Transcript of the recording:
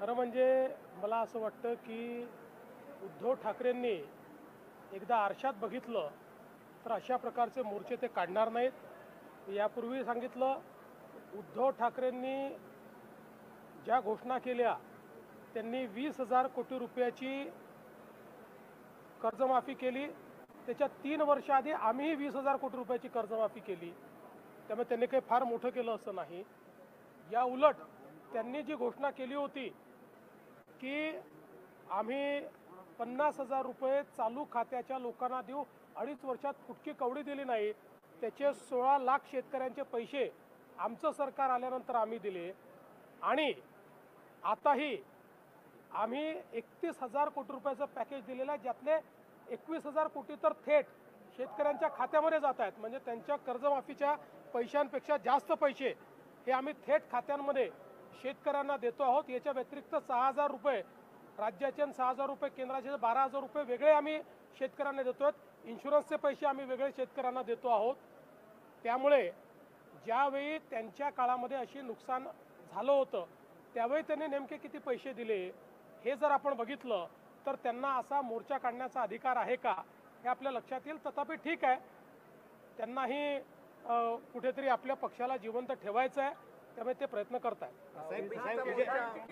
खरं म्हणजे मला असं वाटतं की उद्धव ठाकरेंनी एकदा आरशात बघितलं तर अशा प्रकारचे मोर्चे ते काढणार नाहीत। यापूर्वी सांगितलं, उद्धव ठाकरेंनी ज्या घोषणा केल्या त्यांनी 20,000 कोटी रुपयाची कर्जमाफी केली। त्याच्या 3 वर्ष आधी आम्हीही 20,000 कोटी रुपयाची कर्जमाफी केली। त्यामुळे त्यांनी काही फार मोठं केलं असं नाही। या उलट त्यांनी जी घोषणा केली होती की आम्ही 50,000 रुपये चालू खात्याच्या लोकांना देऊ, 2.5 वर्षात फुटकी कवडी दिली नाही, त्याचे 16 लाख शेतकऱ्यांचे पैसे आमचं सरकार आल्यानंतर आम्ही दिले। आणि आताही आम्ही 31,000 कोटी रुपयाचं पॅकेज दिलेलं आहे, ज्यातले 21,000 कोटी तर थेट शेतकऱ्यांच्या खात्यामध्ये जात आहेत। म्हणजे त्यांच्या कर्जमाफीच्या पैशांपेक्षा जास्त पैसे हे आम्ही थेट खात्यांमध्ये शेतकऱ्यांना देतो आहोत। याच्या व्यतिरिक्त 6,000 रुपये राज्याचे आणि 6,000 रुपये केंद्राचे, 12,000 रुपये वेगळे आम्ही शेतकऱ्यांना देतो आहोत। इन्शुरन्सचे पैसे आम्ही वेगळे शेतकऱ्यांना देतो आहोत। त्यामुळे ज्यावेळी त्यांच्या काळामध्ये अशी नुकसान झालं होतं त्यावेळी त्यांनी नेमके किती पैसे दिले हे जर आपण बघितलं तर त्यांना असा मोर्चा काढण्याचा अधिकार आहे का हे आपल्या लक्षात येईल। तथापि ठीक आहे, त्यांनाही कुठेतरी आपल्या पक्षाला जिवंत ठेवायचं आहे, त्यामुळे ते प्रयत्न करत आहेत।